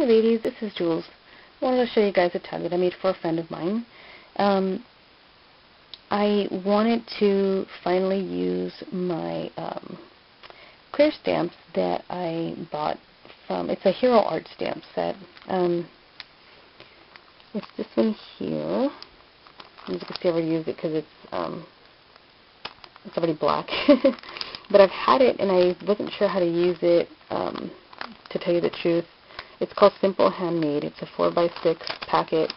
ladies, this is Jules. I wanted to show you guys a tag that I made for a friend of mine. I wanted to finally use my clear stamps that I bought from, it's a Hero Art stamp set. It's this one here. As you can see, I already used it because it's already black. But I've had it and I wasn't sure how to use it, to tell you the truth. It's called Simple Handmade. It's a 4x6 packet,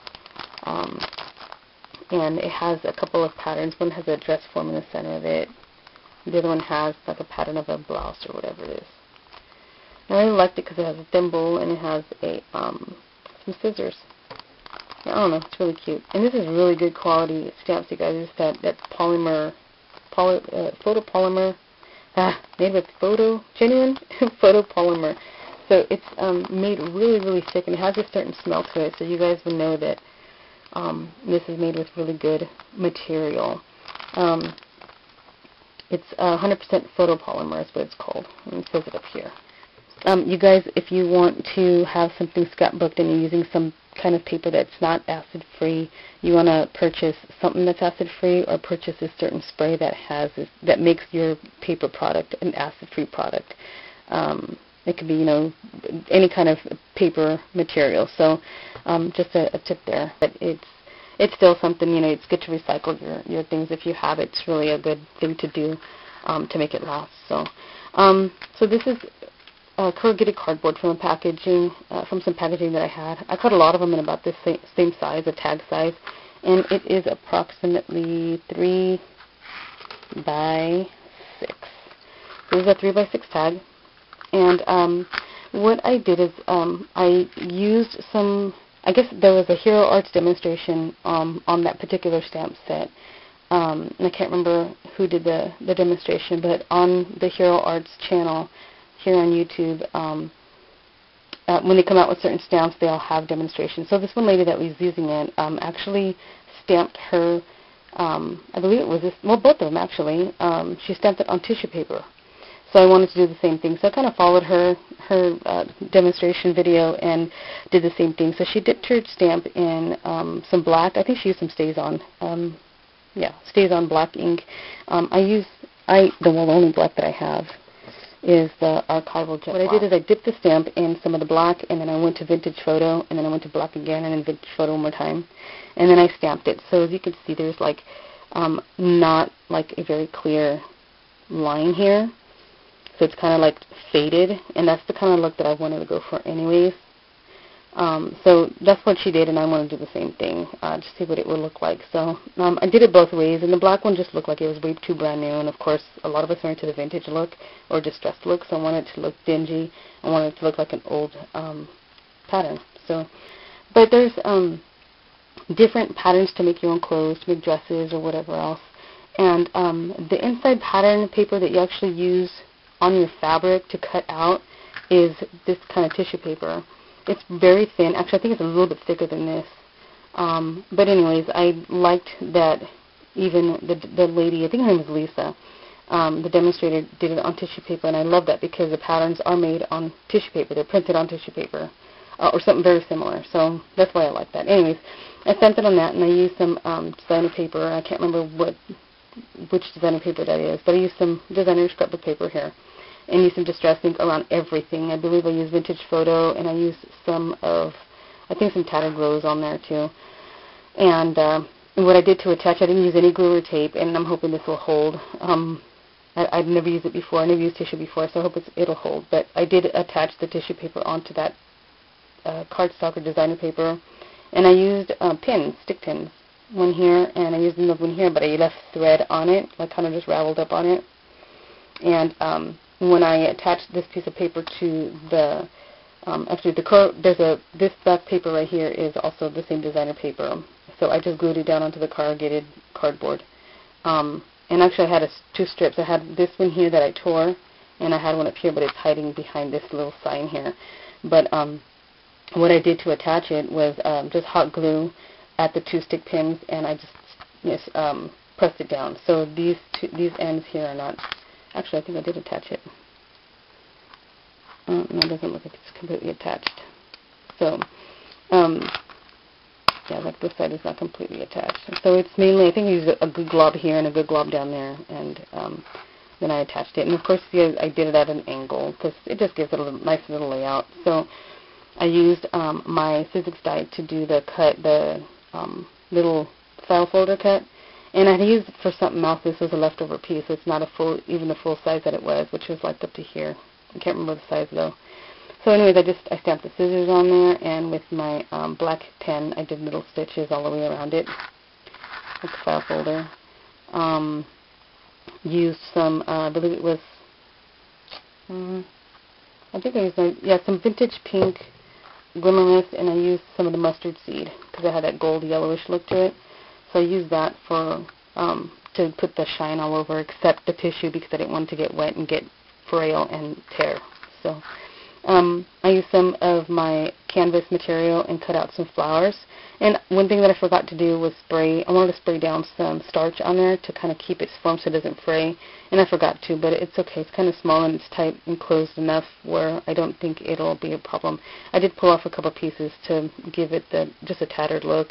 and it has a couple of patterns. One has a dress form in the center of it. The other one has like a pattern of a blouse or whatever it is. And I really liked it because it has a thimble and it has a some scissors. I don't know, it's really cute. And this is really good quality stamps, you guys. It's that polymer, photopolymer, made with genuine photopolymer. So it's made really, really thick, and it has a certain smell to it, so you guys would know that this is made with really good material. It's 100% photopolymer is what it's called, and it says it up here. You guys, if you want to have something scrapbooked and you're using some kind of paper that's not acid-free, you want to purchase something that's acid-free, or purchase a certain spray that makes your paper product an acid-free product. It could be, you know, any kind of paper material. So just a tip there. But it's still something, you know, it's good to recycle your things if you have it. It's really a good thing to do to make it last. So so this is corrugated cardboard from some packaging that I had. I cut a lot of them in about the same size, a tag size, and it is approximately 3 by 6. This is a 3 by 6 tag. And what I did is I used some, I guess there was a Hero Arts demonstration on that particular stamp set. And I can't remember who did the demonstration, but on the Hero Arts channel here on YouTube, when they come out with certain stamps, they all have demonstrations. So this one lady that was using it actually stamped her, I believe it was this, well, both of them actually, she stamped it on tissue paper. So I wanted to do the same thing. So I kind of followed her demonstration video and did the same thing. So she dipped her stamp in some black. I think she used some Stays-On. Stays-On black ink. The only black that I have is the archival jet. What I did is I dipped the stamp in some of the black, and then I went to vintage photo, and then I went to black again, and then vintage photo one more time, and then I stamped it. So as you can see, there's like not like a very clear line here. So it's kind of like faded, and that's the kind of look that I wanted to go for anyways. So that's what she did, and I want to do the same thing, to see what it would look like. So I did it both ways, and the black one just looked like it was way too brand new, and of course a lot of us are into the vintage look or distressed look, so I wanted it to look dingy. I wanted it to look like an old pattern. So, but there's different patterns to make your own clothes, to make dresses or whatever else. And the inside pattern paper that you actually use on your fabric to cut out is this kind of tissue paper. It's very thin. Actually, I think it's a little bit thicker than this. But anyways, I liked that even the lady, I think her name is Lisa, the demonstrator, did it on tissue paper, and I love that because the patterns are made on tissue paper. They're printed on tissue paper, or something very similar. So that's why I like that. Anyways, I sent it on that, and I used some designer paper. I can't remember which designer paper that is, but I used some designer scrapbook paper here, and used some distress ink around everything. I believe I used vintage photo, and I used some tattered rose on there too. And what I did to attach, I didn't use any glue or tape, and I'm hoping this will hold. I've never used it before. I never used tissue before, so I hope it'll hold. But I did attach the tissue paper onto that cardstock or designer paper, and I used pins, stick pins, one here, and I used another one here, but I left thread on it, like kind of just raveled up on it. And when I attached this piece of paper to the, this black paper right here is also the same designer paper. So I just glued it down onto the corrugated cardboard. And actually I had two strips. I had this one here that I tore, and I had one up here, but it's hiding behind this little sign here. But what I did to attach it was just hot glue at the 2 stick pins, and I just pressed it down. So these ends here are not. Actually, I think I did attach it. No, it doesn't look like it's completely attached. So, yeah, like this side is not completely attached. So it's mainly, I think I used a good glob here and a good glob down there, and then I attached it. And of course, see, I did it at an angle because it just gives it a nice little layout. So I used my physics die to do the cut, the little file folder cut. And I had used it for something else. This was a leftover piece, so it's not a full, even the full size that it was, which was like up to here. I can't remember the size though. So anyways, I stamped the scissors on there, and with my black pen, I did little stitches all the way around it, like a file folder. Used some, I believe it was, I think I used, some vintage pink glimmer mist, and I used some of the mustard seed, because it had that gold yellowish look to it. So I used that for, to put the shine all over, except the tissue, because I didn't want it to get wet and get frail and tear. So I used some of my canvas material and cut out some flowers. And one thing that I forgot to do was spray. I wanted to spray down some starch on there to kind of keep its form so it doesn't fray. And I forgot to, but it's okay. It's kind of small and it's tight and closed enough where I don't think it'll be a problem. I did pull off a couple pieces to give it just a tattered look.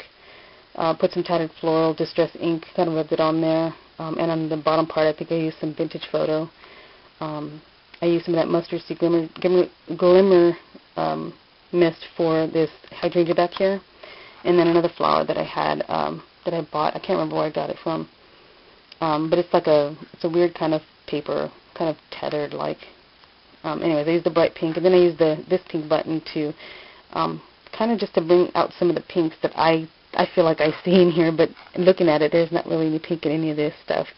Put some tattered floral distress ink, kind of rubbed it on there. And on the bottom part, I think I used some vintage photo. I used some of that mustard seed glimmer mist for this hydrangea back here. And then another flower that I had, that I bought. I can't remember where I got it from. But it's like it's a weird kind of paper, kind of tethered like. Anyways, I used the bright pink, and then I used this pink button to kind of just to bring out some of the pinks that I feel like I see in here, but looking at it, there's not really any pink in any of this stuff.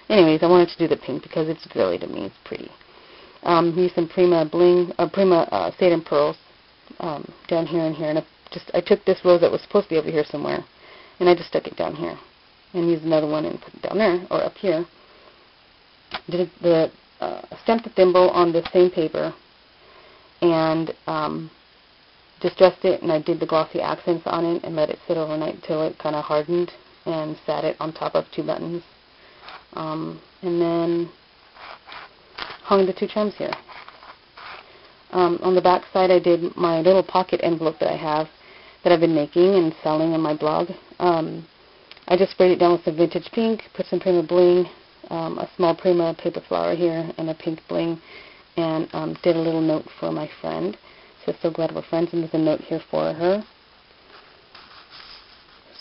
Anyways, I wanted to do the pink because it's girly to me. It's pretty. Use some Prima bling, Prima Satan pearls down here and here, and I took this rose that was supposed to be over here somewhere, and I just stuck it down here, and used another one and put it down there or up here. Stamped the thimble on the same paper, and distressed it, and I did the glossy accents on it and let it sit overnight till it kind of hardened, and sat it on top of 2 buttons, and then hung the 2 charms here. On the back side, I did my little pocket envelope that I have that I've been making and selling on my blog. I just sprayed it down with some vintage pink, put some Prima bling, a small Prima paper flower here, and a pink bling, and did a little note for my friend. So glad we're friends, and there's a note here for her.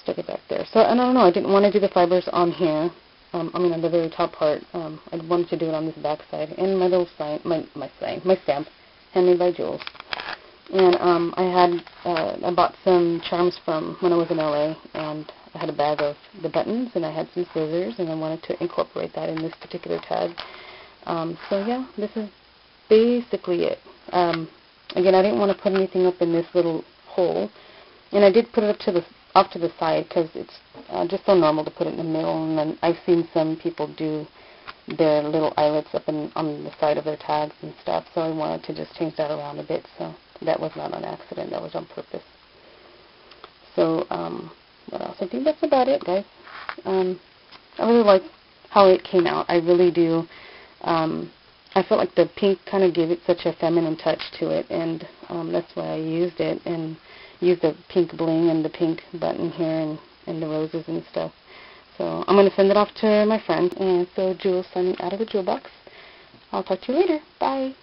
Stick it back there. So, and I don't know, I didn't want to do the fibers on here. On the very top part. I wanted to do it on this back side. And my little sign, my stamp, Handmade by Jules. And I bought some charms from when I was in LA, and I had a bag of the buttons, and I had some scissors, and I wanted to incorporate that in this particular tag. So yeah, this is basically it. Again, I didn't want to put anything up in this little hole, and I did put it off to the side because it's just so normal to put it in the middle. And then I've seen some people do their little eyelets up on the side of their tags and stuff, so I wanted to just change that around a bit. So that was not an accident, that was on purpose. So what else? I think that's about it, guys. I really like how it came out. I really do. I felt like the pink kind of gave it such a feminine touch to it, and that's why I used it, and used the pink bling and the pink button here and the roses and stuff. So I'm going to send it off to my friend, and so Jules signing out of the Jewel box. I'll talk to you later. Bye.